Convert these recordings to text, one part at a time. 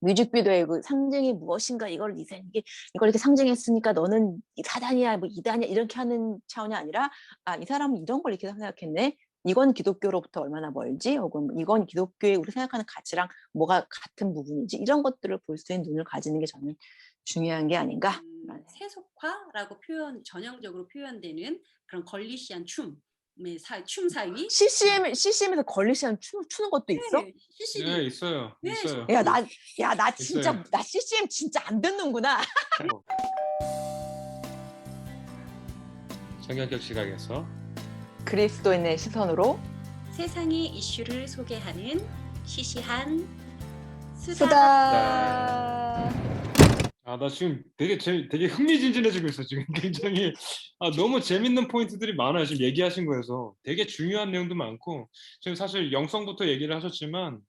뮤직비디오의 그 상징이 무엇인가 이걸 이렇게 상징했으니까 너는 사단이야 뭐 이단이야 이렇게 하는 차원이 아니라 아, 이 사람은 이런 걸 이렇게 생각했네. 이건 기독교로부터 얼마나 멀지? 혹은 뭐 이건 기독교의 우리 생각하는 가치랑 뭐가 같은 부분인지 이런 것들을 볼 수 있는 눈을 가지는 게 저는 중요한 게 아닌가. 세속화라고 전형적으로 표현되는 그런 걸리시한 춤 사위. CCM에서 걸리시안 추는 것도 있어? 네. 네, CCD. 있어요. 네. 있어요. 야, 나 있어요. 진짜, 나 CCM 진짜 안 듣는구나. 정경적 시각에서 그리스도인의 시선으로 세상의 이슈를 소개하는 시시한 수다. 수다. 나 지금 되게 흥미진진해지고 있어, 지금. 굉장히, 너무 재밌는 포인트들이 많아요. 지금 얘기하신 거에서. 되게 중요한 내용도 많고, 지금 사실 영성부터 얘기를 하셨지만,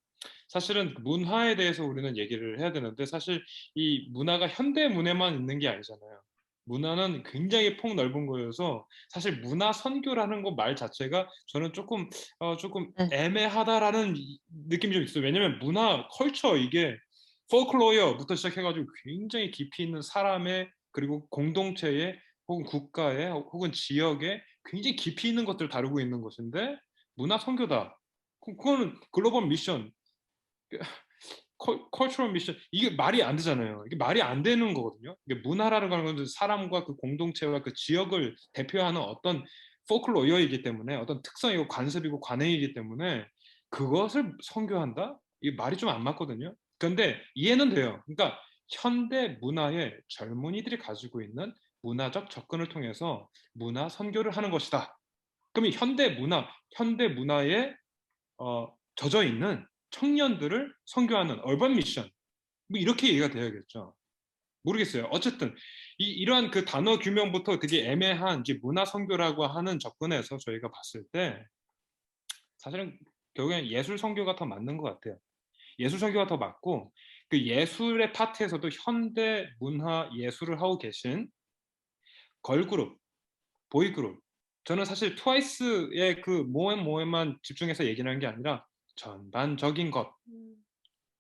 사실은 문화에 대해서 우리는 얘기를 해야 되는데, 사실 이 문화가 현대 문화만 있는 게 아니잖아요. 문화는 굉장히 폭넓은 거여서, 사실 문화 선교라는 거 말 자체가 저는 조금 응. 애매하다라는 느낌이 좀 있어요. 왜냐면 문화, 컬처, 이게 포클로어부터 시작해가지고 굉장히 깊이 있는 사람의 그리고 공동체의 혹은 국가의 혹은 지역의 굉장히 깊이 있는 것들을 다루고 있는 것인데 문화 선교다. 그거는 글로벌 미션, 컬처럴 미션 이게 말이 안 되잖아요. 이게 말이 안 되는 거거든요. 이게 문화라는 건 사람과 그 공동체와 그 지역을 대표하는 어떤 포클로어이기 때문에 어떤 특성이고 관습이고 관행이기 때문에 그것을 선교한다? 이게 말이 좀 안 맞거든요. 그런데 이해는 돼요. 그러니까 현대 문화에 젊은이들이 가지고 있는 문화적 접근을 통해서 문화 선교를 하는 것이다. 그럼 이 현대 문화에 젖어 있는 청년들을 선교하는 얼반 미션, 뭐 이렇게 얘기가 돼야겠죠. 모르겠어요. 어쨌든 이러한 그 단어 규명부터 되게 애매한 이제 문화 선교라고 하는 접근에서 저희가 봤을 때 사실은 결국엔 예술 선교가 더 맞는 것 같아요. 예술 선교가 더 맞고 그 예술의 파트에서도 현대 문화 예술을 하고 계신 걸그룹, 보이그룹. 저는 사실 트와이스의 그 모에만 집중해서 얘기를 하는 게 아니라 전반적인 것,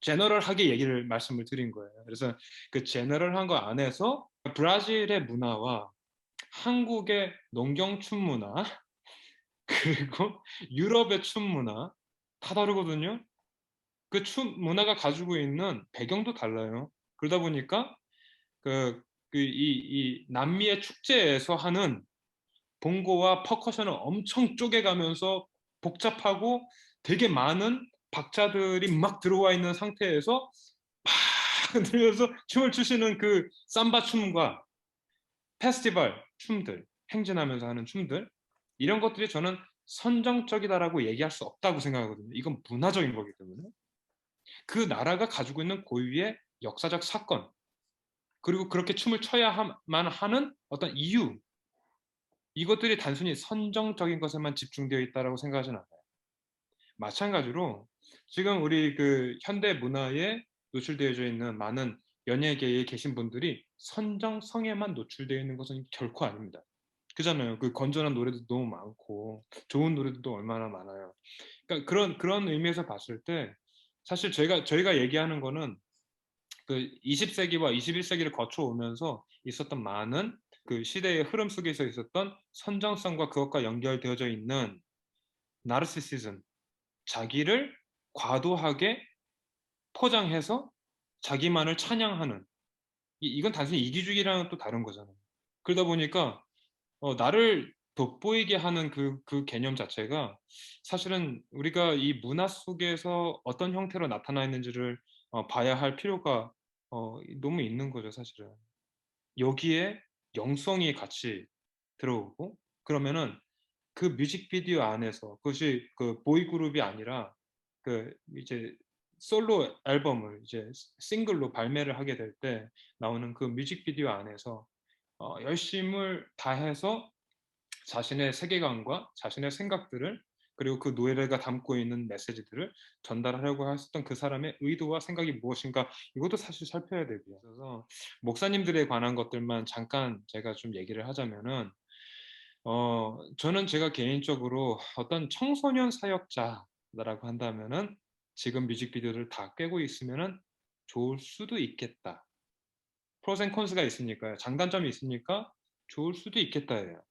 제너럴하게 얘기를 말씀을 드린 거예요. 그래서 그 제너럴한 거 안에서 브라질의 문화와 한국의 농경춤 문화 그리고 유럽의 춤 문화 다 다르거든요. 그 춤 문화가 가지고 있는 배경도 달라요. 그러다 보니까 이 남미의 축제에서 하는 봉고와 퍼커션을 엄청 쪼개가면서 복잡하고 되게 많은 박자들이 막 들어와 있는 상태에서 막 흔들면서 춤을 추시는 그 삼바 춤과 페스티벌 춤들, 행진하면서 하는 춤들 이런 것들이 저는 선정적이다라고 얘기할 수 없다고 생각하거든요. 이건 문화적인 거기 때문에 그 나라가 가지고 있는 고유의 역사적 사건 그리고 그렇게 춤을 춰야만 하는 어떤 이유 이것들이 단순히 선정적인 것에만 집중되어 있다라고 생각하지는 않아요. 마찬가지로 지금 우리 그 현대 문화에 노출되어져 있는 많은 연예계에 계신 분들이 선정성에만 노출되어 있는 것은 결코 아닙니다. 그잖아요. 그 건전한 노래도 너무 많고 좋은 노래도 얼마나 많아요. 그러니까 그런 의미에서 봤을 때 사실 저희가 얘기하는 거는 그 20세기와 21세기를 거쳐오면서 있었던 많은 그 시대의 흐름 속에서 있었던 선정성과 그것과 연결되어져 있는 나르시시즘, 자기를 과도하게 포장해서 자기만을 찬양하는 이건 단순히 이기주의랑은 또 다른 거잖아요. 그러다 보니까 나를 돋보이게 하는 그 개념 자체가 사실은 우리가 이 문화 속에서 어떤 형태로 나타나 있는지를 봐야 할 필요가 너무 있는 거죠, 사실은. 여기에 영성이 같이 들어오고 그러면은 그 뮤직비디오 안에서 그것이 그 보이그룹이 아니라 그 이제 솔로 앨범을 이제 싱글로 발매를 하게 될 때 나오는 그 뮤직비디오 안에서 열심을 다해서 자신의 세계관과 자신의 생각들을 그리고 그 노래가 담고 있는 메시지들을 전달하려고 했었던 그 사람의 의도와 생각이 무엇인가 이것도 사실 살펴야 되고요. 그래서 목사님들에 관한 것들만 잠깐 제가 좀 얘기를 하자면은 저는 제가 개인적으로 어떤 청소년 사역자라고 한다면은 지금 뮤직비디오를 다 꿰고 있으면은 좋을 수도 있겠다. 프로스 앤 콘스가 있으니까요. 장단점이 있으니까 좋을 수도 있겠다예요.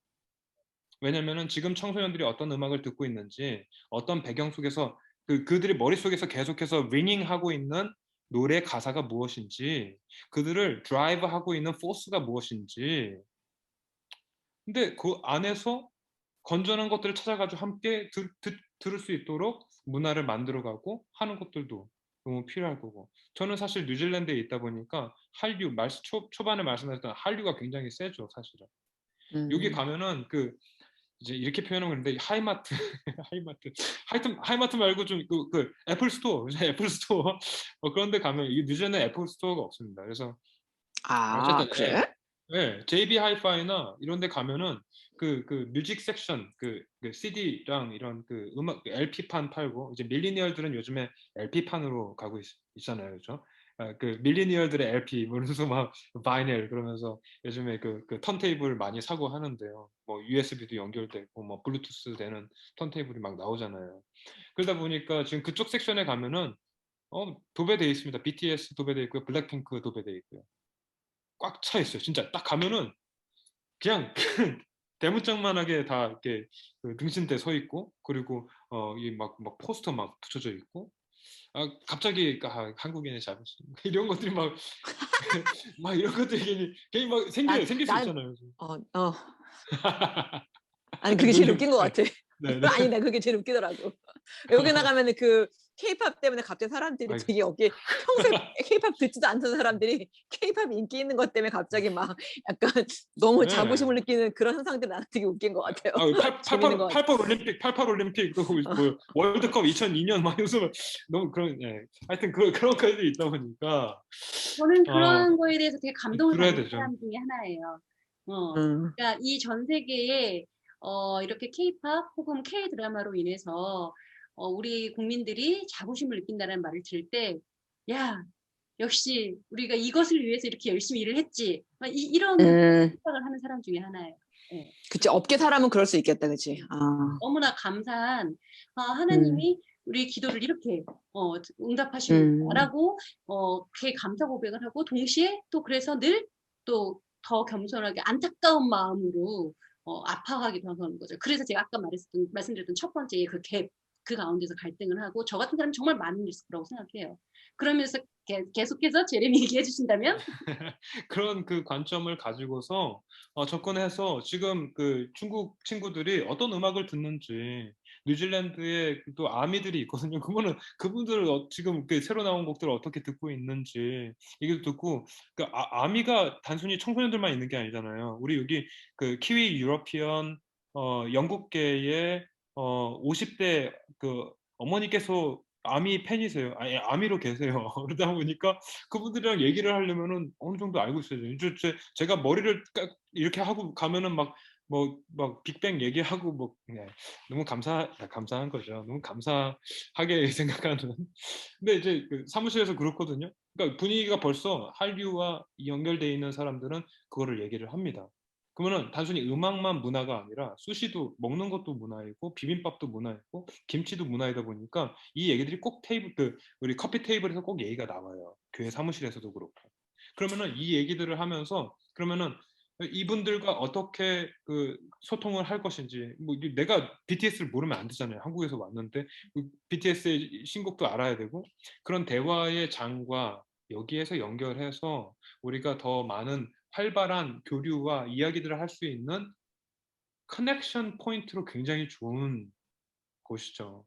왜냐면은 지금 청소년들이 어떤 음악을 듣고 있는지, 어떤 배경 속에서 그들의 머릿속에서 계속해서 링잉하고 있는 노래 가사가 무엇인지, 그들을 드라이브하고 있는 포스가 무엇인지, 근데 그 안에서 건전한 것들을 찾아가지고 함께 들을 수 있도록 문화를 만들어가고 하는 것들도 너무 필요할 거고. 저는 사실 뉴질랜드에 있다 보니까 한류, 초반에 말씀하셨던 한류가 굉장히 세죠, 사실은. 여기 가면은 이제 이렇게 표현하면 그런데 하이마트, 하이마트, 하여튼 하이마트 말고 좀 애플 스토어, 애플 스토어 그런데 가면 이 뉴질랜드 애플 스토어가 없습니다. 그래서 아, 어쨌든 그래? JB 하이파이나 이런 데 가면은 뮤직 섹션 CD랑 이런 음악 LP판 팔고 이제 밀리니얼들은 요즘에 LP판으로 가고 있잖아요. 그렇죠? 밀리니얼들의 LP 그러면서 막 바이닐 그러면서 요즘에 턴테이블 많이 사고 하는데요. 뭐 USB도 연결되고 뭐 블루투스 되는 턴테이블이 막 나오잖아요. 그러다 보니까 지금 그쪽 섹션에 가면은 도배돼 있습니다. BTS 도배돼 있고요. 블랙핑크 도배돼 있고요. 꽉 차 있어요. 진짜 딱 가면은 그냥 대문짝만하게 다 이렇게 등신대 서 있고 그리고 막 포스터 막 붙여져 있고 갑자기 한국인의 자부심 이런 것들이 막 막 이런 것들이 괜히 막 난, 생길 수 난, 있잖아요. 아니, 그게 제일 웃긴 것 네, 같아. 네, 네. 아니, 나 그게 제일 웃기더라고. 외국에 나가면은 그 케이팝 때문에 갑자기 사람들이 아이고, 되게 여기 평소에 케이팝 듣지도 않던 사람들이 케이팝 인기 있는 것 때문에 갑자기 막 약간 너무 네. 자부심을 느끼는 그런 현상들이 나는 되게 웃긴 것 같아요. 재밌는 것 같아. 88 올림픽 또 뭐 월드컵 2002년 막 요새 너무 그런 하여튼 그런 것들이 있다 보니까 저는 어 그런 거에 대해서 되게 감동을 들어야 받는 되죠. 사람 중에 하나예요. 음, 그러니까 이 전 세계에 이렇게 K-팝 혹은 K-드라마로 인해서 우리 국민들이 자부심을 느낀다는 말을 들을 때, 야, 역시 우리가 이것을 위해서 이렇게 열심히 일을 했지. 막 이런 음, 생각을 하는 사람 중에 하나예요. 예. 그치. 업계 사람은 그럴 수 있겠다, 그치. 너무나 감사한 음, 하나님이 우리 기도를 이렇게 음, 응답하시는구나라고 그렇게 감사 고백을 하고 동시에 또 그래서 늘 또 더 겸손하게 안타까운 마음으로 아파하기도 하는 거죠. 그래서 제가 아까 말씀드렸던 첫 번째 그 갭, 그 가운데서 갈등을 하고 저 같은 사람 정말 많은 일 있을 거라고 생각해요. 그러면서 계속해서 제레미 얘기해 주신다면 그런 관점을 가지고서 접근해서 지금 중국 친구들이 어떤 음악을 듣는지 뉴질랜드에 또 아미들이 있거든요. 그분들 지금 새로 나온 곡들을 어떻게 듣고 있는지 얘기도 듣고 아미가 단순히 청소년들만 있는 게 아니잖아요. 우리 여기 키위 유러피언 영국계의 50대 어머니께서 아미 팬이세요. 아니 아미로 계세요. 그러다 보니까 그분들이랑 얘기를 하려면은 어느 정도 알고 있어야 돼요. 제가 머리를 이렇게 하고 가면은 막 빅뱅 얘기하고 너무 감사한 거죠. 너무 감사하게 생각하는. 근데 이제 사무실에서 그렇거든요. 그러니까 분위기가 벌써 한류와 연결돼 있는 사람들은 그거를 얘기를 합니다. 그러면은 단순히 음악만 문화가 아니라 수시도 먹는 것도 문화이고 비빔밥도 문화이고 김치도 문화이다 보니까 이 얘기들이 꼭 우리 커피 테이블에서 꼭 얘기가 나와요. 교회 사무실에서도 그렇고. 그러면은 이 얘기들을 하면서 그러면은 이분들과 어떻게 소통을 할 것인지 내가 BTS를 모르면 안 되잖아요. 한국에서 왔는데 BTS의 신곡도 알아야 되고 그런 대화의 장과 여기에서 연결해서 우리가 더 많은 활발한 교류와 이야기들을 할 수 있는 커넥션 포인트로 굉장히 좋은 곳이죠.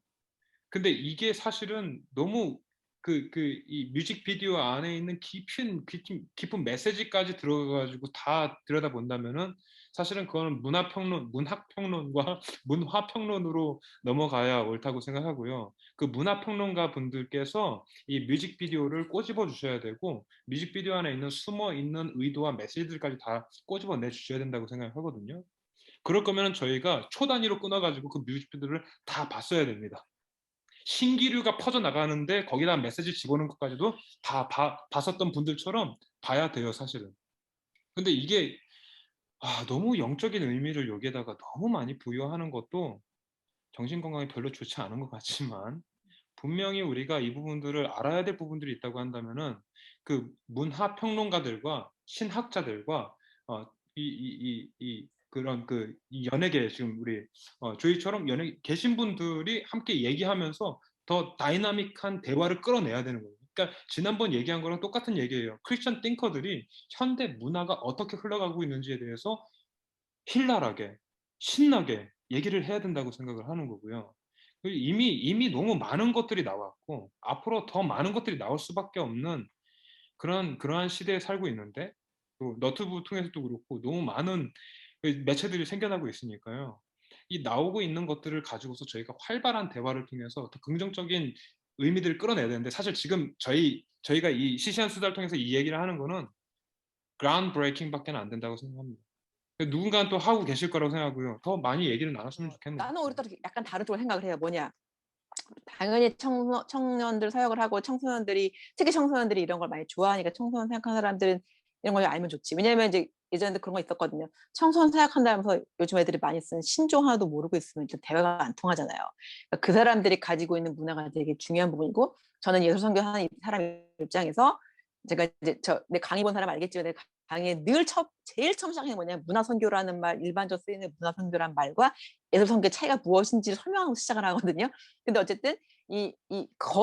근데 이게 사실은 너무 이 뮤직비디오 안에 있는 깊은 메시지까지 들어가가지고 다 들여다본다면은 사실은 그거는 문학평론과 문화평론으로 넘어가야 옳다고 생각하고요. 그 문화평론가 분들께서 이 뮤직비디오를 꼬집어 주셔야 되고 뮤직비디오 안에 있는 숨어 있는 의도와 메시지들까지 다 꼬집어 내 주셔야 된다고 생각하거든요. 그럴 거면 저희가 초 단위로 끊어가지고 그 뮤직비디오를 다 봤어야 됩니다. 신기류가 퍼져나가는데 거기다 메시지 집어넣는 것까지도 다 봤었던 분들처럼 봐야 돼요, 사실은. 근데 이게 너무 영적인 의미를 여기에다가 너무 많이 부여하는 것도 정신건강에 별로 좋지 않은 것 같지만 분명히 우리가 이 부분들을 알아야 될 부분들이 있다고 한다면은 그 문화 평론가들과 신학자들과 그런 이 연예계 지금 우리 조이처럼 연예 계신 분들이 함께 얘기하면서 더 다이나믹한 대화를 끌어내야 되는 거예요. 그러니까 지난번 얘기한 거랑 똑같은 얘기예요. 크리스천 띵커들이 현대 문화가 어떻게 흘러가고 있는지에 대해서 hil날하게 신나게 얘기를 해야 된다고 생각을 하는 거고요. 이미 너무 많은 것들이 나왔고 앞으로 더 많은 것들이 나올 수밖에 없는 그러한 시대에 살고 있는데 또 너튜브 통해서도 그렇고 너무 많은 매체들이 생겨나고 있으니까요. 이 나오고 있는 것들을 가지고서 저희가 활발한 대화를 통해서 더 긍정적인 의미들을 끌어내야 되는데 사실 지금 저희가 이 시시한 수다를 통해서 이 얘기를 하는 거는 ground breaking밖에 안 된다고 생각합니다. 누군가는 또 하고 계실 거라고 생각하고요. 더 많이 얘기를 나눴으면 좋겠네요. 나는 오히려 약간 다른 쪽으로 생각을 해요. 뭐냐? 당연히 청년들 사역을 하고 청소년들이 특히 청소년들이 이런 걸 많이 좋아하니까 청소년 생각하는 사람들은 이런 걸 알면 좋지. 왜냐면 이제 예전에도 그런 거 있었거든요. 청소년 사역한다면서 요즘 애들이 많이 쓰는 신조 하나도 모르고 있으면 대화가 안 통하잖아요. 그러니까 그 사람들이 가지고 있는 문화가 되게 중요한 부분이고 저는 예술 선교하는 사람 입장에서 제가 이제 내 강의 본 사람 알겠지만 내 강의에 제일 처음 시작한 게 뭐냐면 문화 선교라는 말, 일반적으로 쓰이는 문화 선교라는 말과 예술 선교의 차이가 무엇인지 설명하고 시작을 하거든요. 근데 어쨌든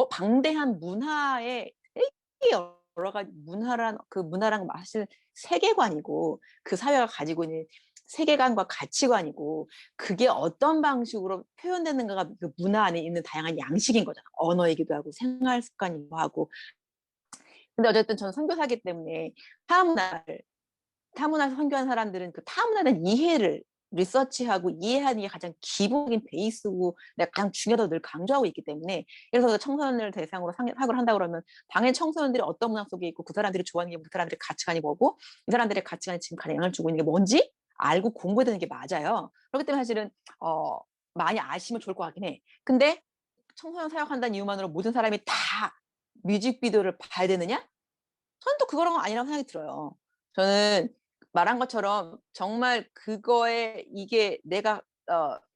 방대한 문화의 되게 여러 가지 문화랑 사실 세계관이고 그 사회가 가지고 있는 세계관과 가치관이고 그게 어떤 방식으로 표현되는가가 그 문화 안에 있는 다양한 양식인 거잖아. 언어이기도 하고 생활 습관이기도 하고. 근데 어쨌든 저는 선교사기 때문에 타문화 선교한 사람들은 그 타문화에 대한 이해를 리서치하고 이해하는 게 가장 기본적인 베이스고 내가 가장 중요하다고 늘 강조하고 있기 때문에 그래서 청소년을 대상으로 사역을 한다 그러면 당연히 청소년들이 어떤 문화 속에 있고 그 사람들이 좋아하는 게 그 사람들의 가치관이 뭐고 이 사람들의 가치관이 지금 가장 영향을 주고 있는 게 뭔지 알고 공부해야 되는 게 맞아요. 그렇기 때문에 사실은 많이 아시면 좋을 것 같긴 해. 근데 청소년 사역한다는 이유만으로 모든 사람이 다 뮤직비디오를 봐야 되느냐? 저는 또 그거랑은 아니라고 생각이 들어요. 저는 말한 것처럼 정말 그거에 이게 내가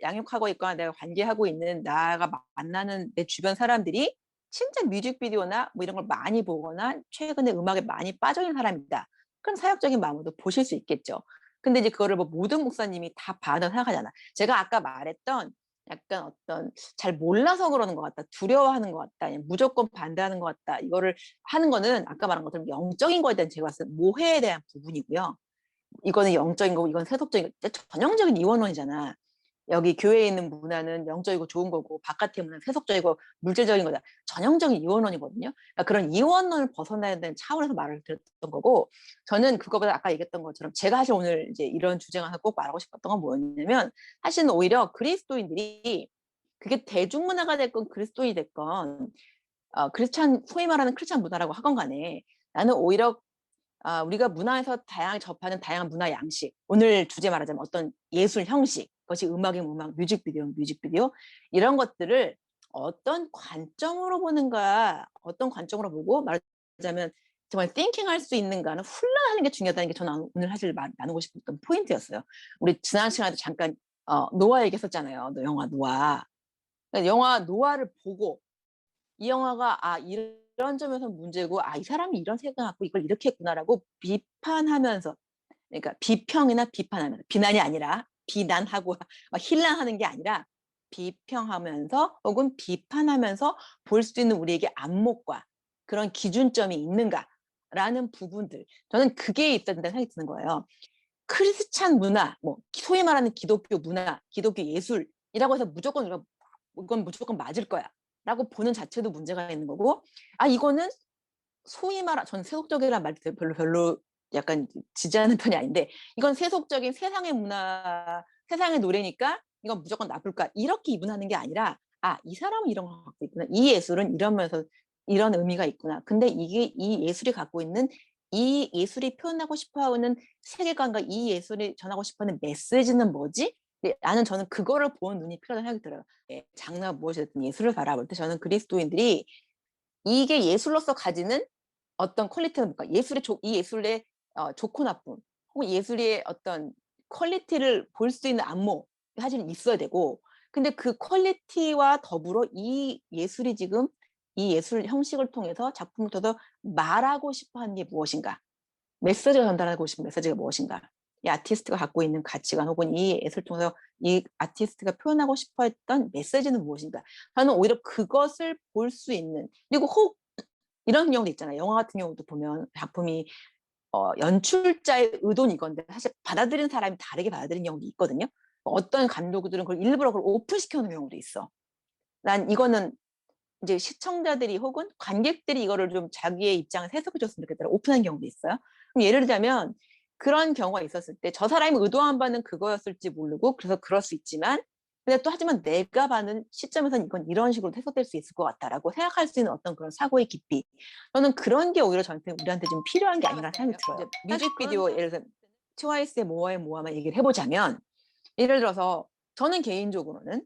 양육하고 있거나 내가 관계하고 있는 나가 만나는 내 주변 사람들이 진짜 뮤직비디오나 뭐 이런 걸 많이 보거나 최근에 음악에 많이 빠져 있는 사람이다. 그럼 사역적인 마음으로 보실 수 있겠죠. 근데 이제 그거를 뭐 모든 목사님이 다 봐야 된다고 생각하잖아. 제가 아까 말했던 약간 어떤 잘 몰라서 그러는 것 같다. 두려워하는 것 같다. 아니면 무조건 반대하는 것 같다. 이거를 하는 거는 아까 말한 것처럼 영적인 거에 대한 제가 봤을 때 모해에 대한 부분이고요. 이거는 영적인 거고 이건 세속적인 거. 전형적인 이원론이잖아. 여기 교회에 있는 문화는 영적이고 좋은 거고 바깥의 문화는 세속적이고 물질적인 거다. 전형적인 이원론이거든요. 그러니까 그런 이원론을 벗어나야 되는 차원에서 말을 드렸던 거고 저는 그거보다 아까 얘기했던 것처럼 제가 사실 오늘 이제 이런 주제가 꼭 말하고 싶었던 건 뭐였냐면 사실은 오히려 그리스도인들이 그게 대중문화가 됐건 그리스도인이 됐건 소위 말하는 크리스찬 문화라고 하건 간에 나는 오히려 우리가 문화에서 다양하게 접하는 다양한 문화 양식, 오늘 주제 말하자면 어떤 예술 형식, 그것이 음악이면 음악, 뮤직비디오, 이런 것들을 어떤 관점으로 보는가, 어떤 관점으로 보고 말하자면 정말 띵킹할 수 있는가는 훈련하는 게 중요하다는 게 저는 오늘 사실 나누고 싶었던 포인트였어요. 우리 지난 시간에도 잠깐 노아 얘기했었잖아요. 영화 노아. 그러니까 영화 노아를 보고 이 영화가 이런 점에서 문제고 이 사람이 이런 생각 갖고 이걸 이렇게 했구나라고 비판하면서 그러니까 비평이나 비판하면서 비난이 아니라 비난하고 막 힐난하는 게 아니라 비평하면서 혹은 비판하면서 볼 수 있는 우리에게 안목과 그런 기준점이 있는가라는 부분들 저는 그게 있어야 된다는 생각이 드는 거예요. 크리스찬 문화, 뭐 소위 말하는 기독교 문화, 기독교 예술이라고 해서 이건 무조건 맞을 거야. 라고 보는 자체도 문제가 있는 거고, 이거는 소위 전 세속적이라는 말 별로 약간 지지하는 편이 아닌데, 이건 세속적인 세상의 문화, 세상의 노래니까 이건 무조건 나쁠까? 이렇게 이분하는 게 아니라, 이 사람은 이런 걸 갖고 있구나. 이 예술은 이러면서 이런 의미가 있구나. 근데 이 예술이 갖고 있는 이 예술이 표현하고 싶어 하는 세계관과 이 예술이 전하고 싶어 하는 메시지는 뭐지? 저는 그거를 보는 눈이 필요하다는 생각이 들어요. 장르가 무엇이든 예술을 바라볼 때 저는 그리스도인들이 이게 예술로서 가지는 어떤 퀄리티가 뭘까? 이 예술의 좋고 나쁨, 혹은 예술의 어떤 퀄리티를 볼 수 있는 안목 사실은 있어야 되고, 근데 그 퀄리티와 더불어 이 예술이 지금 이 예술 형식을 통해서 작품을 통해서 말하고 싶어 하는 게 무엇인가? 메시지가 전달하고 싶은 메시지가 무엇인가? 이 아티스트가 갖고 있는 가치관 혹은 이 예술을 통해서 이 아티스트가 표현하고 싶어 했던 메시지는 무엇인가? 저는 오히려 그것을 볼 수 있는, 그리고 혹 이런 경우도 있잖아요. 영화 같은 경우도 보면 작품이 연출자의 의도는 이건데 사실 받아들이는 사람이 다르게 받아들이는 경우도 있거든요. 어떤 감독들은 그걸 일부러 그걸 오픈시켜 놓은 경우도 있어. 난 이거는 이제 시청자들이 혹은 관객들이 이거를 좀 자기의 입장을 해석해 줬으면 좋겠다 오픈한 경우도 있어요. 그럼 예를 들자면 그런 경우가 있었을 때 저 사람이 의도한 바는 그거였을지 모르고 그래서 그럴 수 있지만 근데 또 하지만 내가 봐는 시점에서는 이건 이런 식으로 해석될 수 있을 것 같다라고 생각할 수 있는 어떤 그런 사고의 깊이, 저는 그런 게 오히려 저한테 우리한테 좀 필요한 게 아닌가 생각이 들어요. 뮤직비디오 예를 들어서 트와이스의 모어의 모아만 얘기를 해보자면 예를 들어서 저는 개인적으로는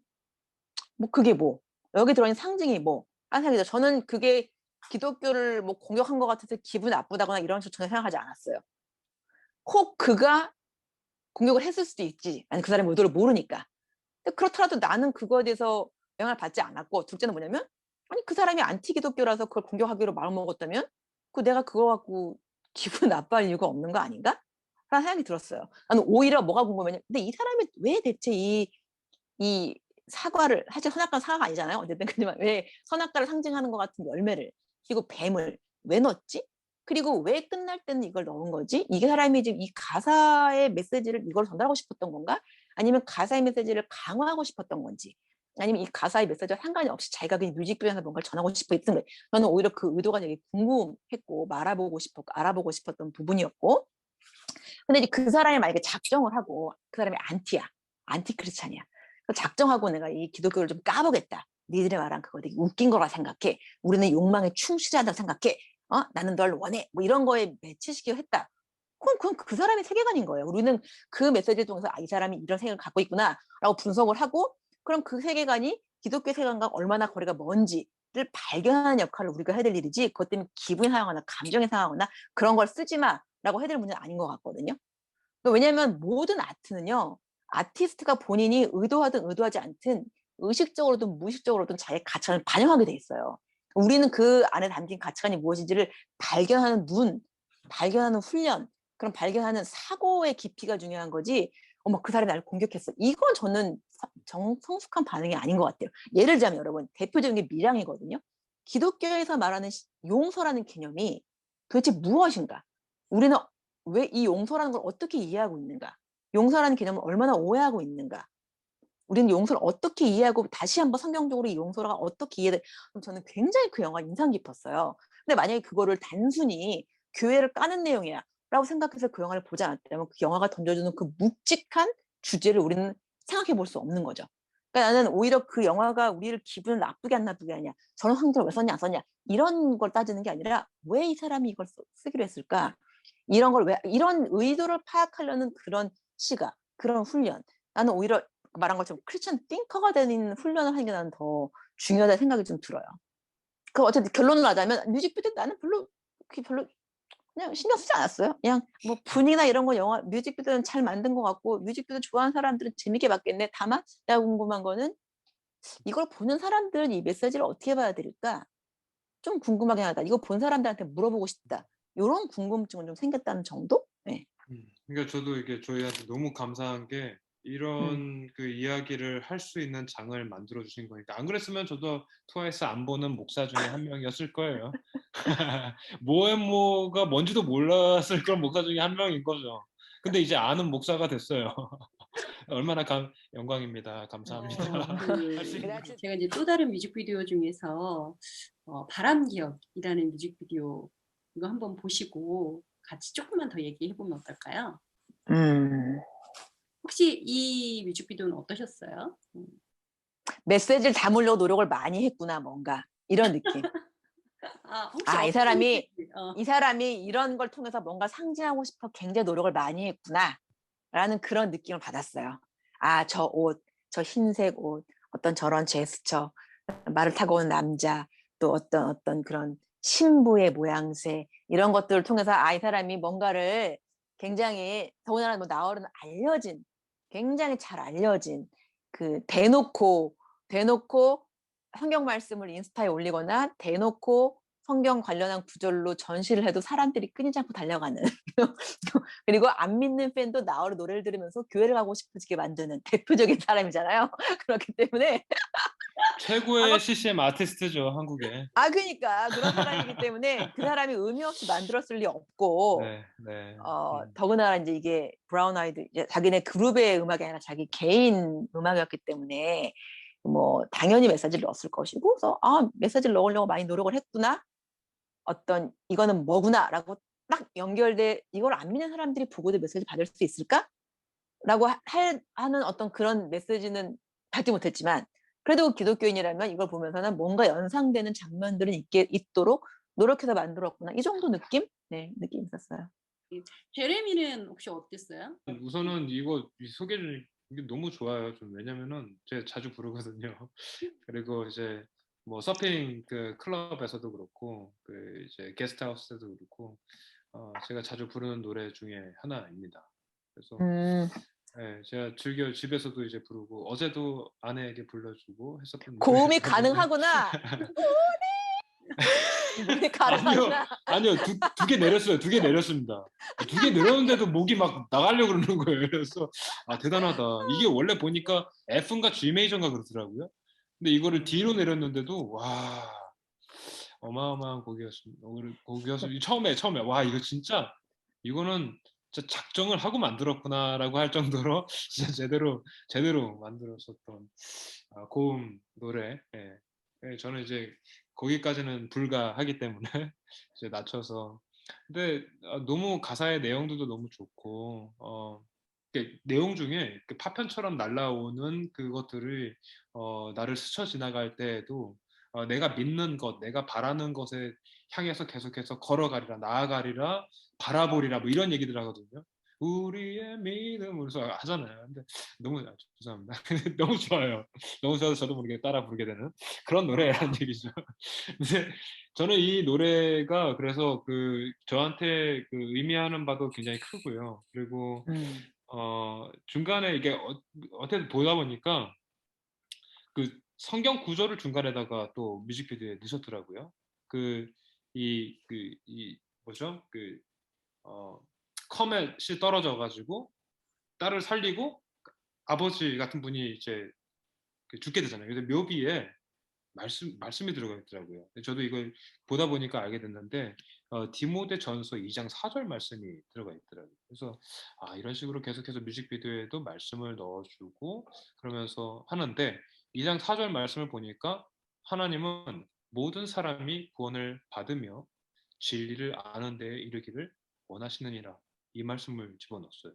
뭐 그게 뭐 여기 들어있는 상징이 뭐 하는 생각이죠. 저는 그게 기독교를 뭐 공격한 것 같아서 기분 나쁘다거나 이런 식으로 전혀 생각하지 않았어요. 혹 그가 공격을 했을 수도 있지. 아니 그 사람의 의도를 모르니까. 근데 그렇더라도 나는 그거에 대해서 영향을 받지 않았고, 둘째는 뭐냐면 아니 그 사람이 안티 기독교라서 그걸 공격하기로 마음먹었다면 그 내가 그거 갖고 기분 나빠할 이유가 없는 거 아닌가? 라는 생각이 들었어요. 나는 오히려 뭐가 궁금하냐, 근데 이 사람이 왜 대체 이 사과를, 사실 선악과는 사과가 아니잖아요. 어쨌든 그지만 왜 선악과를 상징하는 것 같은 열매를, 그리고 뱀을 왜 넣었지? 그리고 왜 끝날 때는 이걸 넣은 거지? 이게 사람이 지금 이 가사의 메시지를 이걸 전달하고 싶었던 건가? 아니면 가사의 메시지를 강화하고 싶었던 건지, 아니면 이 가사의 메시지와 상관이 없이 자기가 그냥 뮤직비디오에서 뭔가를 전하고 싶어 했던 거예요. 저는 오히려 그 의도가 되게 궁금했고 말아보고 싶었고 알아보고 싶었던 부분이었고, 근데 이제 그 사람이 만약에 작정을 하고 그 사람이 안티야, 안티 크리스찬이야, 작정하고 내가 이 기독교를 좀 까보겠다, 니들이 말한 그거 되게 웃긴 거라 생각해, 우리는 욕망에 충실하다고 생각해, 나는 널 원해, 뭐 이런 거에 매치시키려 했다, 그건 그 사람의 세계관인 거예요. 우리는 그 메시지를 통해서 이 사람이 이런 생각을 갖고 있구나라고 분석을 하고, 그럼 그 세계관이 기독교 세계관과 얼마나 거리가 먼지를 발견하는 역할을 우리가 해야 될 일이지, 그것 때문에 기분이 상하거나 감정이 상하거나 그런 걸 쓰지 마라고 해야 될 문제는 아닌 것 같거든요. 왜냐하면 모든 아트는요, 아티스트가 본인이 의도하든 의도하지 않든 의식적으로든 무의식적으로든 자기 가치관을 반영하게 돼 있어요. 우리는 그 안에 담긴 가치관이 무엇인지를 발견하는 눈, 발견하는 훈련, 그런 발견하는 사고의 깊이가 중요한 거지, 어머 그 사람이 나를 공격했어, 이건 저는 성숙한 반응이 아닌 것 같아요. 예를 들자면 여러분, 대표적인 게 밀양이거든요. 기독교에서 말하는 용서라는 개념이 도대체 무엇인가? 우리는 왜 이 용서라는 걸 어떻게 이해하고 있는가? 용서라는 개념을 얼마나 오해하고 있는가? 우리는 용서를 어떻게 이해하고 다시 한번 성경적으로 이 용서가 어떻게 이해돼? 그럼 저는 굉장히 그 영화 인상 깊었어요. 근데 만약에 그거를 단순히 교회를 까는 내용이야 라고 생각해서 그 영화를 보지 않았다면 그 영화가 던져주는 그 묵직한 주제를 우리는 생각해 볼 수 없는 거죠. 그러니까 나는 오히려 그 영화가 우리를 기분을 나쁘게 안 나쁘게 하냐, 저런 상징을 왜 썼냐 안 썼냐 이런 걸 따지는 게 아니라 왜 이 사람이 이걸 쓰기로 했을까? 이런 걸 왜, 이런 의도를 파악하려는 그런 시각, 그런 훈련. 나는 오히려 말한 것처럼 크리스천 띵커가 되는 훈련을 하는 게 나는 더 중요하다는 생각이 좀 들어요. 그 어쨌든 결론을 하자면 뮤직비디오 나는 별로 그냥 신경 쓰지 않았어요. 그냥 뭐 분위기나 이런 거 영화 뮤직비디오는 잘 만든 것 같고 뮤직비디오 좋아하는 사람들은 재밌게 봤겠네. 다만 내가 궁금한 거는 이걸 보는 사람들은 이 메시지를 어떻게 받아들일까? 좀 궁금하긴 하다. 이거 본 사람들한테 물어보고 싶다. 이런 궁금증은 좀 생겼다는 정도? 네. 그러니까 저도 이게 저희한테 너무 감사한 게 이런 그 이야기를 할 수 있는 장을 만들어 주신 거니까. 안 그랬으면 저도 트와이스 안 보는 목사 중에 한 명이었을 거예요. 모에모가 뭔지도 몰랐을 그런 목사 중에 한 명인 거죠. 근데 이제 아는 목사가 됐어요. 얼마나 영광입니다. 감사합니다. 할수 있는 거. 제가 이제 또 다른 뮤직비디오 중에서 바람기억이라는 뮤직비디오 이거 한번 보시고 같이 조금만 더 얘기해 보면 어떨까요? 혹시 이 뮤직비디오는 어떠셨어요? 메시지를 담으려고 노력을 많이 했구나, 뭔가 이런 느낌. 혹시 이 어떤 사람이 메시지? 이 사람이 이런 걸 통해서 뭔가 상징하고 싶어 굉장히 노력을 많이 했구나라는 그런 느낌을 받았어요. 저 옷, 저 흰색 옷, 어떤 저런 제스처, 말을 타고 온 남자, 또 어떤 그런 신부의 모양새, 이런 것들을 통해서 이 사람이 뭔가를 굉장히, 더군다나 뭐 나얼은 알려진, 굉장히 잘 알려진 그 대놓고 성경 말씀을 인스타에 올리거나 대놓고 성경 관련한 구절로 전시를 해도 사람들이 끊이지 않고 달려가는 그리고 안 믿는 팬도 나으로 노래를 들으면서 교회를 가고 싶어지게 만드는 대표적인 사람이잖아요. 그렇기 때문에 아마 최고의 CCM 아티스트죠, 한국에. 그러니까 그런 사람이기 때문에 그 사람이 의미 없이 만들었을 리 없고 네, 네. 더군다나 이제 이게 브라운 아이드 이제 자기네 그룹의 음악이 아니라 자기 개인 음악이었기 때문에 뭐 당연히 메시지를 넣었을 것이고 그래서 메시지를 넣으려고 많이 노력을 했구나 어떤 이거는 뭐구나라고 딱 연결돼 이걸 안 믿는 사람들이 보고도 메시지 받을 수 있을까라고 하는 어떤 그런 메시지는 받지 못했지만 그래도 기독교인이라면 이걸 보면서는 뭔가 연상되는 장면들은 있도록 노력해서 만들었구나 이 정도 느낌? 네, 느낌 있었어요. 제레미는 혹시 어땠어요? 우선은 이거 소개를 이게 너무 좋아요. 좀 왜냐면은 제가 자주 부르거든요. 그리고 이제 뭐 서핑 그 클럽에서도 그렇고 그 이제 게스트하우스에도 그렇고 제가 자주 부르는 노래 중에 하나입니다. 그래서 네, 제가 즐겨 집에서도 이제 부르고 어제도 아내에게 불러주고 했었던 고음이 노래거든요. 가능하구나. 고음이 아니요, 가능하구나. 아니요, 두 개 내렸어요. 두 개 내렸습니다. 두 개 내렸는데도 목이 막 나가려고 그러는 거예요. 그래서 대단하다. 이게 원래 보니까 F인가 G 메이저인가 그렇더라고요. 근데 이거를 D로 내렸는데도 와 어마어마한 곡이었습니다. 곡이었어요. 처음에 와 이거 진짜 이거는 진짜 작정을 하고 만들었구나라고 할 정도로 진짜 제대로 만들었었던 고음 노래. 예. 예, 저는 이제 거기까지는 불가하기 때문에 이제 낮춰서 근데 너무 가사의 내용들도 너무 좋고 내용 중에 파편처럼 날라오는 그것들을 나를 스쳐 지나갈 때에도 내가 믿는 것, 내가 바라는 것에 향해서 계속해서 걸어가리라, 나아가리라, 바라보리라 뭐 이런 얘기들 하거든요. 우리의 믿음으로서 하잖아요. 근데 너무 죄송합니다. 너무 좋아요. 너무 좋아서 저도 모르게 따라 부르게 되는 그런 노래라는 얘기죠. 근데 저는 이 노래가 그래서 저한테 의미하는 바도 굉장히 크고요. 그리고 중간에 이게 어떻게 보다 보니까 성경 구절을 중간에다가 또 뮤직비디오에 넣으셨더라고요. 뭐죠? 커멧이 떨어져 가지고 딸을 살리고 아버지 같은 분이 이제 죽게 되잖아요. 그래서 묘비에 말씀이 들어가 있더라고요. 저도 이걸 보다 보니까 알게 됐는데 디모데전서 2장 4절 말씀이 들어가 있더라고요. 그래서 이런 식으로 계속해서 뮤직비디오에도 말씀을 넣어주고 그러면서 하는데 2장 4절 말씀을 보니까 하나님은 모든 사람이 구원을 받으며 진리를 아는 데에 이르기를 원하시느니라 이 말씀을 집어넣었어요.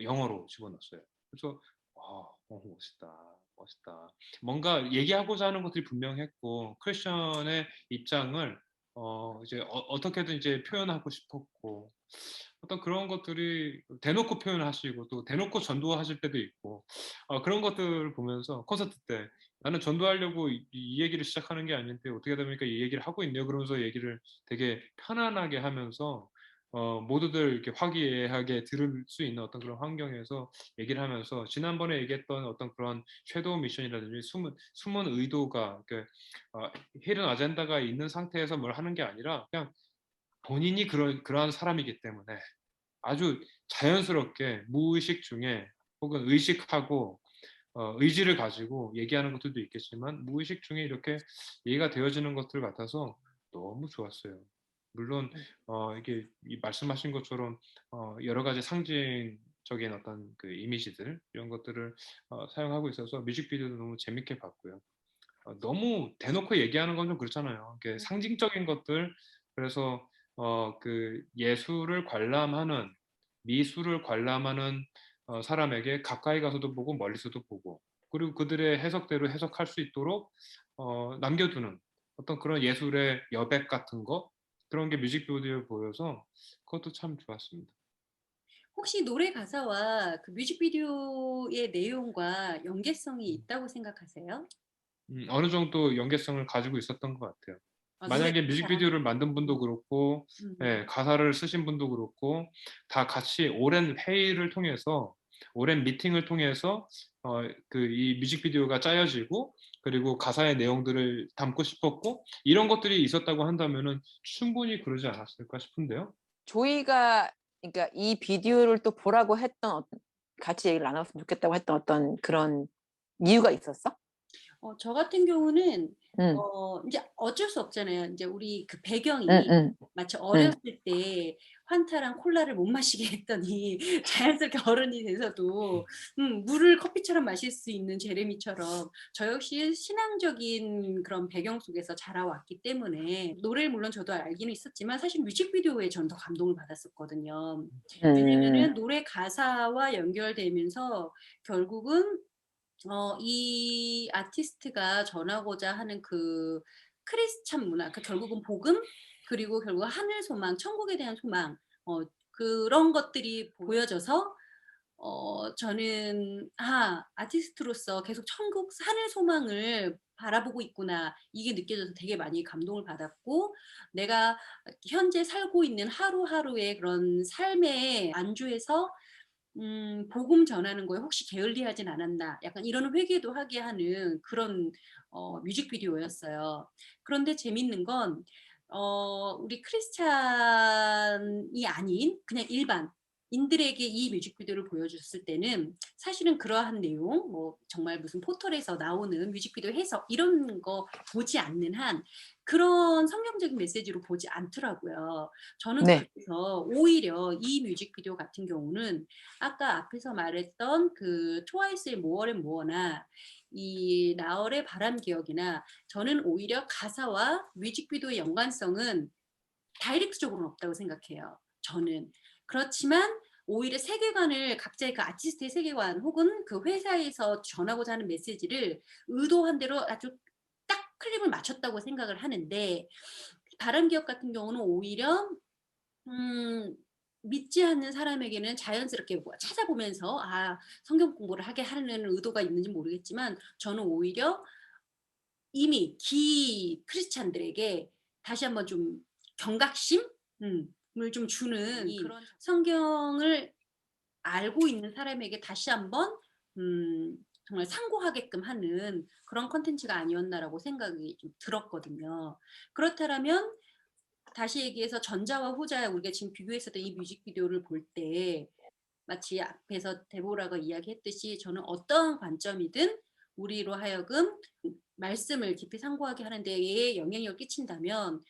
영어로 집어넣었어요. 그래서 멋있다. 멋있다. 뭔가 얘기하고자 하는 것들이 분명했고 크리스천의 입장을 이제 어떻게든 이제 표현하고 싶었고 어떤 그런 것들이 대놓고 표현하시고 또 대놓고 전도하실 때도 있고 그런 것들을 보면서 콘서트 때 나는 전도하려고 이 얘기를 시작하는 게 아닌데 어떻게 하다 보니까 이 얘기를 하고 있네요. 그러면서 얘기를 되게 편안하게 하면서 모두들 이렇게 화기애애하게 들을 수 있는 어떤 그런 환경에서 얘기를 하면서 지난번에 얘기했던 어떤 그런 섀도우 미션이라든지 숨은 의도가 히든 아젠다가 있는 상태에서 뭘 하는 게 아니라 그냥 본인이 그러한 사람이기 때문에 아주 자연스럽게 무의식 중에 혹은 의식하고 의지를 가지고 얘기하는 것들도 있겠지만 무의식 중에 이렇게 얘기가 되어지는 것들 같아서 너무 좋았어요. 물론 이게 말씀하신 것처럼 여러 가지 상징적인 어떤 이미지들 이런 것들을 사용하고 있어서 뮤직비디오도 너무 재밌게 봤고요. 너무 대놓고 얘기하는 건 좀 그렇잖아요. 이게 상징적인 것들 그래서 예술을 관람하는 미술을 관람하는 사람에게 가까이 가서도 보고 멀리서도 보고 그리고 그들의 해석대로 해석할 수 있도록 남겨두는 어떤 그런 예술의 여백 같은 거 그런 게 뮤직비디오에 보여서 그것도 참 좋았습니다. 혹시 노래 가사와 그 뮤직비디오의 내용과 연계성이 있다고 생각하세요? 어느 정도 연계성을 가지고 있었던 것 같아요. 노래 만약에 가사랑 뮤직비디오를 만든 분도 그렇고 가사를 쓰신 분도 그렇고 다 같이 오랜 회의를 통해서 오랜 미팅을 통해서 이 뮤직비디오가 짜여지고 그리고 가사의 내용들을 담고 싶었고 이런 것들이 있었다고 한다면은 충분히 그러지 않았을까 싶은데요. 조이가 그러니까 이 비디오를 또 보라고 했던 같이 얘기를 나눴으면 좋겠다고 했던 어떤 그런 이유가 있었어? 저 같은 경우는 응, 이제 어쩔 수 없잖아요. 이제 우리 그 배경이 응, 응, 마치 응, 어렸을 때 환타랑 콜라를 못 마시게 했더니 자연스럽게 어른이 돼서도 물을 커피처럼 마실 수 있는 제레미처럼 저 역시 신앙적인 그런 배경 속에서 자라왔기 때문에 노래를 물론 저도 알기는 있었지만 사실 뮤직비디오에 전 더 감동을 받았었거든요. 응, 왜냐면은 노래 가사와 연결되면서 결국은 이 아티스트가 전하고자 하는 그 크리스찬 문화, 그 결국은 복음, 그리고 결국 하늘 소망, 천국에 대한 소망, 그런 것들이 보여져서 저는 아티스트로서 계속 천국, 하늘 소망을 바라보고 있구나. 이게 느껴져서 되게 많이 감동을 받았고, 내가 현재 살고 있는 하루하루의 그런 삶의 안주에서 복음 전하는 거에 혹시 게을리하진 않았나 약간 이런 회개도 하게 하는 그런 뮤직비디오였어요. 그런데 재밌는 건 우리 크리스찬이 아닌 그냥 일반인들에게 이 뮤직비디오를 보여줬을 때는 사실은 그러한 내용 뭐 정말 무슨 포털에서 나오는 뮤직비디오 해석 이런 거 보지 않는 한 그런 성경적인 메시지로 보지 않더라고요. 저는 네, 그래서 오히려 이 뮤직비디오 같은 경우는 아까 앞에서 말했던 그 트와이스의 More and More나 이 나얼의 바람기억이나 저는 오히려 가사와 뮤직비디오의 연관성은 다이렉트적으로는 없다고 생각해요. 저는. 그렇지만 오히려 세계관을 각자의 그 아티스트의 세계관 혹은 그 회사에서 전하고자 하는 메시지를 의도한 대로 아주 딱 클립을 맞췄다고 생각을 하는데 바람기억 같은 경우는 오히려 믿지 않는 사람에게는 자연스럽게 뭐 찾아보면서 성경 공부를 하게 하는 의도가 있는지 모르겠지만 저는 오히려 이미 크리스찬들에게 다시 한번 좀 경각심? 을 좀 주는 그런 성경을 알고 있는 사람에게 다시 한번 정말 상고하게끔 하는 그런 콘텐츠가 아니었나라고 생각이 좀 들었거든요. 그렇다면 다시 얘기해서 전자와 후자 우리가 지금 비교했었던 이 뮤직비디오를 볼 때 마치 앞에서 데보라가 이야기했듯이 저는 어떠한 관점이든 우리로 하여금 말씀을 깊이 상고하게 하는 데에 영향력을 끼친다면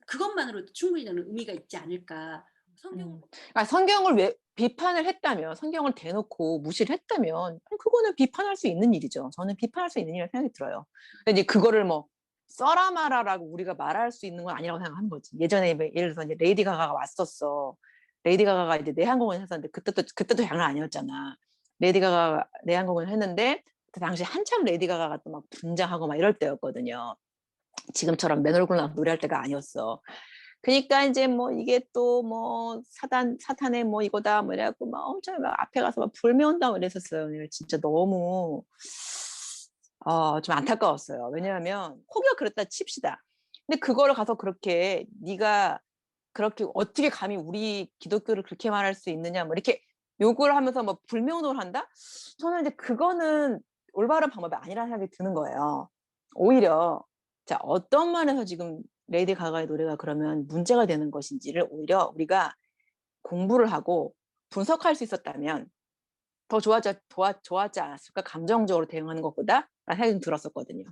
그것만으로도 충분히 저는 의미가 있지 않을까. 성경을 성경을 왜 비판을 했다면, 성경을 대놓고 무시를 했다면, 아니, 그거는 비판할 수 있는 일이죠. 저는 비판할 수 있는 일이라고 생각이 들어요. 근데 이제 그거를 뭐 써라 마라라고 우리가 말할 수 있는 건 아니라고 생각하는 거지. 예전에 뭐 예를 들어서 이제 레이디 가가가 왔었어. 레이디 가가가 이제 내한공연 했었는데 그때도 장난 아니었잖아. 레이디 가가 내한공연 했는데 그 당시 한참 레이디 가가가 또 막 분장하고 막 이럴 때였거든요. 지금처럼 맨 얼굴 나고 노래할 때가 아니었어. 그러니까 이제 뭐 이게 또 뭐 사탄의 뭐 이거다 뭐 이래갖고 막 엄청 막 앞에 가서 막 불매운다 뭐 이랬었어요. 내가 진짜 너무 좀 안타까웠어요. 왜냐하면 혹여 그랬다 칩시다. 근데 그거를 가서 그렇게 네가 그렇게 어떻게 감히 우리 기독교를 그렇게 말할 수 있느냐 뭐 이렇게 욕을 하면서 뭐 불매운동을 한다? 저는 이제 그거는 올바른 방법이 아니라는 생각이 드는 거예요. 오히려 자 어떤 면에서 지금 레이디 가가의 노래가 그러면 문제가 되는 것인지를 오히려 우리가 공부를 하고 분석할 수 있었다면 더 좋았지 않았을까? 감정적으로 대응하는 것보다 라는 생각이 좀 들었었거든요.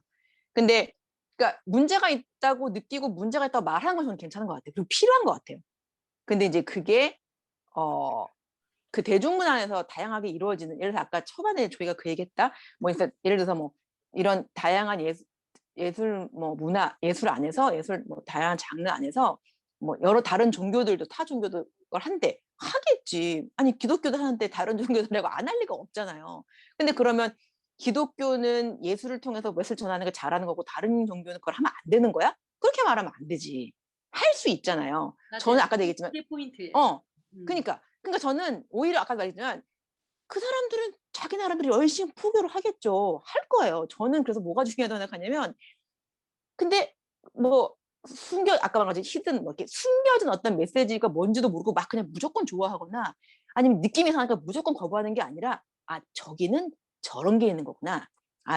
근데 그러니까 문제가 있다고 느끼고 문제가 있다고 말하는 건 저는 괜찮은 것 같아요. 그리고 필요한 것 같아요. 근데 이제 그게 그 대중문화에서 다양하게 이루어지는 예를 들어서 아까 초반에 저희가 그 얘기했다 뭐 예를 들어서 뭐 이런 다양한 예술 뭐 문화 예술 안에서 예술 뭐 다양한 장르 안에서 뭐 여러 다른 종교들도 타 종교도 그걸 한대 하겠지. 아니 기독교도 하는데 다른 종교들하고 안 할 리가 없잖아요. 근데 그러면 기독교는 예술을 통해서 메시지를 전하는 걸 잘하는 거고 다른 종교는 그걸 하면 안 되는 거야? 그렇게 말하면 안 되지. 할 수 있잖아요. 저는 맞아요. 아까도 얘기했지만 그게 포인트예요. 음. 그러니까 저는 오히려 아까 말했지만 그 사람들은 자기 나름대로 열심히 포교를 하겠죠. 할 거예요. 저는 그래서 뭐가 중요하다고 생각하냐면 근데 뭐 아까 말한 것처럼 히든 뭐 이렇게 숨겨진 어떤 메시지가 뭔지도 모르고 막 그냥 무조건 좋아하거나 아니면 느낌이 이상하니까 무조건 거부하는 게 아니라 저기는 저런 게 있는 거구나.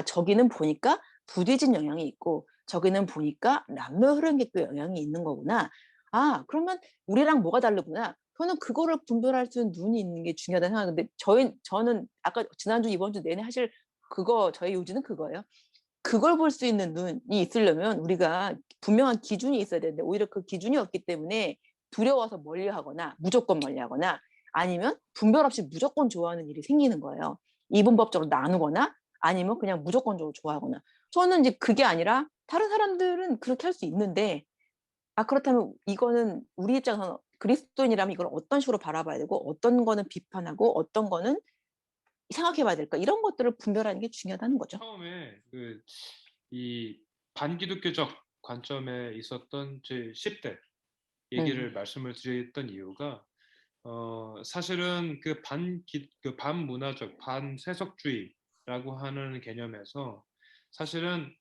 저기는 보니까 부대진 영향이 있고 저기는 보니까 남녀 흐름객도 영향이 있는 거구나. 그러면 우리랑 뭐가 다르구나. 저는 그거를 분별할 수 있는 눈이 있는 게 중요하다고 생각하는데 저는 아까 지난주 이번 주 내내 하실 저희 요지는 그거예요. 그걸 볼 수 있는 눈이 있으려면 우리가 분명한 기준이 있어야 되는데 오히려 그 기준이 없기 때문에 두려워서 멀리하거나 무조건 멀리하거나 아니면 분별 없이 무조건 좋아하는 일이 생기는 거예요. 이분법적으로 나누거나 아니면 그냥 무조건적으로 좋아하거나. 저는 이제 그게 아니라 다른 사람들은 그렇게 할 수 있는데 그렇다면 이거는 우리 입장에서는 그리스도인이라면 이걸 어떤 식으로 바라봐야 되고 어떤 거는 비판하고 어떤 거는 생각해 봐야 될까? 이런 것들을 분별하는 게 중요하다는 거죠. 처음에 이 반기독교적 관점에 있었던 제 10대 얘기를 말씀을 드렸던 이유가 사실은 그 반문화적 반세속주의라고 하는 개념에서 사실은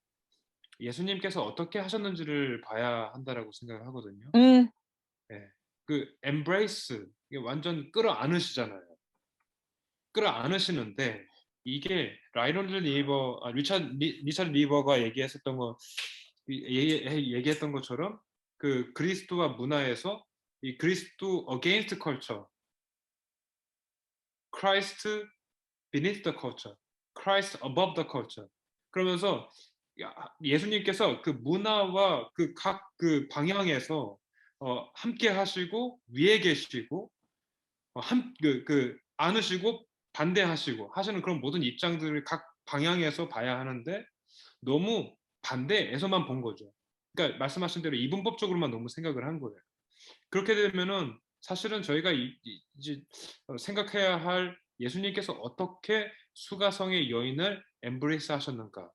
예수님께서 어떻게 하셨는지를 봐야 한다라고 생각을 하거든요. 음. 네. 그 embrace 이게 완전 끌어안으시잖아요. 끌어안으시는데 이게 리차드 리버가 얘기했었던 거 얘기했던 것처럼 그 그리스도와 문화에서 이 그리스도 against culture, Christ beneath the culture, Christ above the culture. 그러면서 예수님께서 그 문화와 그 각 그 방향에서 함께 하시고 위에 계시고 안으시고 반대하시고 하시는 그런 모든 입장들을 각 방향에서 봐야 하는데 너무 반대에서만 본 거죠. 그러니까 말씀하신 대로 이분법적으로만 너무 생각을 한 거예요. 그렇게 되면은 사실은 저희가 이제 생각해야 할 예수님께서 어떻게 수가성의 여인을 엠브레이스 하셨는가.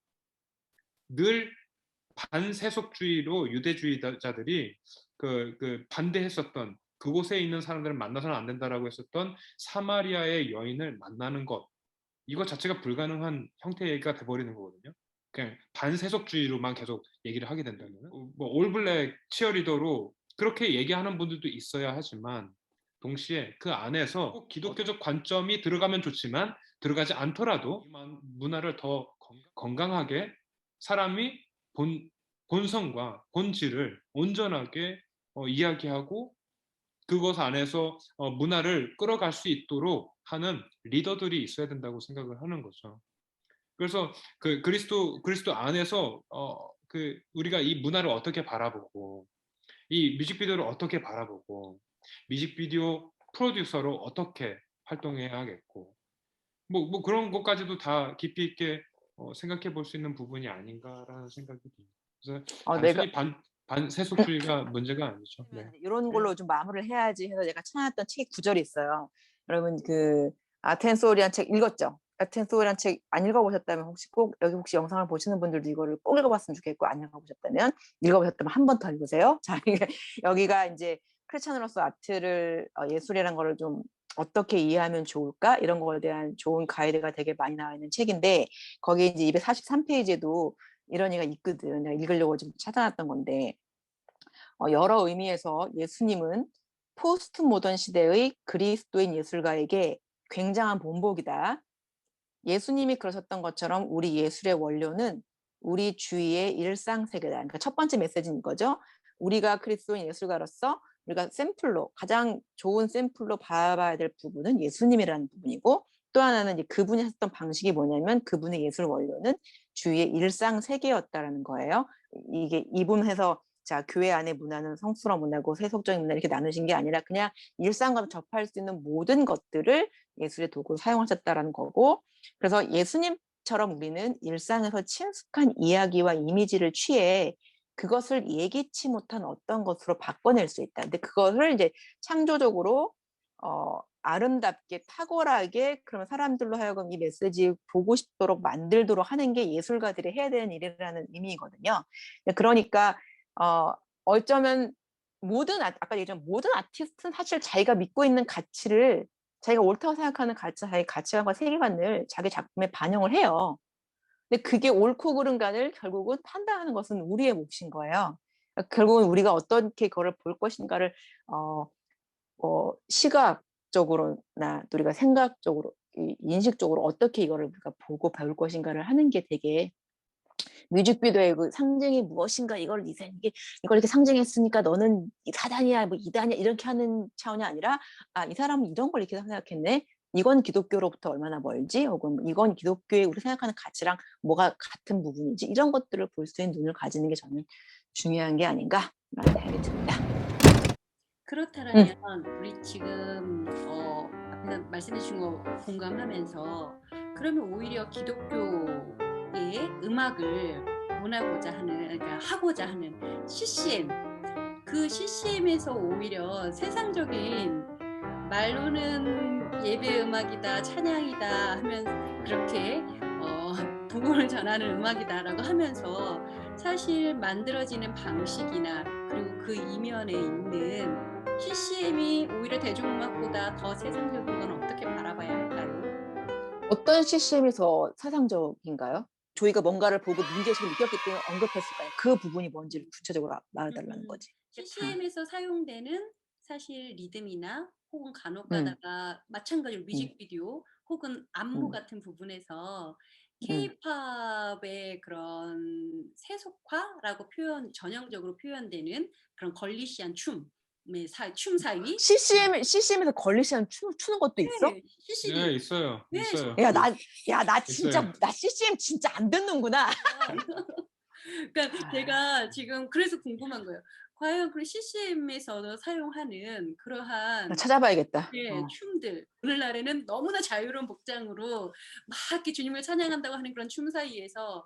늘 반세속주의로 유대주의자들이 반대했었던 그곳에 있는 사람들을 만나서는 안 된다라고 했었던 사마리아의 여인을 만나는 것 이거 자체가 불가능한 형태가 돼버리는 거거든요. 그냥 반세속주의로만 계속 얘기를 하게 된다면 뭐 올블랙 치어리더로 그렇게 얘기하는 분들도 있어야 하지만 동시에 그 안에서 꼭 기독교적 관점이 들어가면 좋지만 들어가지 않더라도 문화를 더 건강하게 사람이 본성과 본질을 온전하게 이야기하고 그것 안에서 문화를 끌어갈 수 있도록 하는 리더들이 있어야 된다고 생각을 하는 거죠. 그래서 그 그리스도 안에서 우리가 이 문화를 어떻게 바라보고 이 뮤직비디오를 어떻게 바라보고 뮤직비디오 프로듀서로 어떻게 활동해야겠고 뭐 그런 것까지도 다 깊이 있게 생각해 볼 수 있는 부분이 아닌가라는 생각이 듭니다. 그래서 단순히 반세속주의가 문제가 아니죠. 네. 이런 걸로 좀 마무리를 해야지 해서 제가 찾아놨던 책 구절이 있어요. 여러분 그 아텐소리란 책 읽었죠? 아텐소리란 책 안 읽어보셨다면 혹시 영상을 보시는 분들도 이거를 꼭 읽어봤으면 좋겠고 안 읽어보셨다면 한 번 더 읽으세요. 자, 여기가 이제 크리스찬으로서 아트를 예술이라는 거를 좀 어떻게 이해하면 좋을까 이런 거에 대한 좋은 가이드가 되게 많이 나와 있는 책인데 거기 이제 243페이지에도 이런 얘기가 있거든. 내가 읽으려고 좀 찾아놨던 건데 여러 의미에서 예수님은 포스트 모던 시대의 그리스도인 예술가에게 굉장한 본보기다. 예수님이 그러셨던 것처럼 우리 예술의 원료는 우리 주위의 일상세계다. 그러니까 첫 번째 메시지인 거죠. 우리가 그리스도인 예술가로서 우리가 가장 좋은 샘플로 봐야 될 부분은 예수님이라는 부분이고 또 하나는 이제 그분이 하셨던 방식이 뭐냐면 그분의 예술 원료는 주위의 일상세계였다라는 거예요. 이게 이분해서 자, 교회 안의 문화는 성스러운 문화고 세속적인 문화 이렇게 나누신 게 아니라 그냥 일상과 접할 수 있는 모든 것들을 예술의 도구로 사용하셨다라는 거고 그래서 예수님처럼 우리는 일상에서 친숙한 이야기와 이미지를 취해 그것을 예기치 못한 어떤 것으로 바꿔낼 수 있다. 근데 그것을 이제 창조적으로 아름답게 탁월하게 그러면 사람들로 하여금 이 메시지 보고 싶도록 만들도록 하는 게 예술가들이 해야 되는 일이라는 의미거든요. 그러니까 어쩌면 아까 얘기했지만 모든 아티스트는 사실 자기가 믿고 있는 가치를 자기가 옳다고 생각하는 자기 가치관과 세계관을 자기 작품에 반영을 해요. 근데 그게 옳고 그른가를 결국은 판단하는 것은 우리의 몫인 거예요. 결국은 우리가 어떻게 그거를 볼 것인가를 어 시각적으로나 또 우리가 생각적으로 인식적으로 어떻게 이거를 우리가 보고 배울 것인가를 하는 게 되게 뮤직비디오의 그 상징이 무엇인가 이걸 이게 이걸 이렇게 상징했으니까 너는 사단이야 뭐 이단이야 이렇게 하는 차원이 아니라 이 사람은 이런 걸 이렇게 생각했네. 이건 기독교로부터 얼마나 멀지? 혹은 뭐 이건 기독교의 우리 생각하는 가치랑 뭐가 같은 부분인지 이런 것들을 볼 수 있는 눈을 가지는 게 저는 중요한 게 아닌가라는 생각이 듭니다. 그렇다라면 우리 지금 앞에서 말씀해 주신 거 공감하면서 그러면 오히려 기독교의 음악을 원하고자 하는 그러니까 하고자 하는 CCM 그 CCM에서 오히려 세상적인 말로는 예배 음악이다 찬양이다 하면서 그렇게 복음을 전하는 음악이다라고 하면서 사실 만들어지는 방식이나 그리고 그 이면에 있는 CCM이 오히려 대중음악보다 더 세상적인 건 어떻게 바라봐야 할까요? 어떤 CCM에서 사상적인가요? 저희가 뭔가를 보고 문제의식을 느꼈기 때문에 언급했을까요? 그 부분이 뭔지를 구체적으로 말해달라는 거지. CCM에서 사용되는 사실 리듬이나 혹은 간혹 음. 가다가 마찬가지로 뮤직비디오 혹은 안무 음. 같은 부분에서 음. K-팝의 그런 세속화라고 전형적으로 표현되는 그런 걸리시한 춤 사위. CCM에서 걸리시한 추는 것도 있어? 네, CCD. 네, 있어요. 네, 있어요. 나 진짜 있어요. 나 CCM 진짜 안 듣는구나. 그러니까 제가 지금 그래서 궁금한 거예요. 과연 그 CCM에서 사용하는 나 그러한 찾아봐야겠다. 예, 춤들 오늘날에는 너무나 자유로운 복장으로 막 이렇게 주님을 찬양한다고 하는 그런 춤 사이에서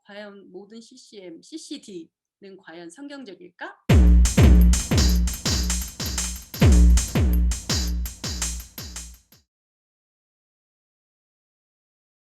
과연 모든 CCM, CCD는 과연 성경적일까?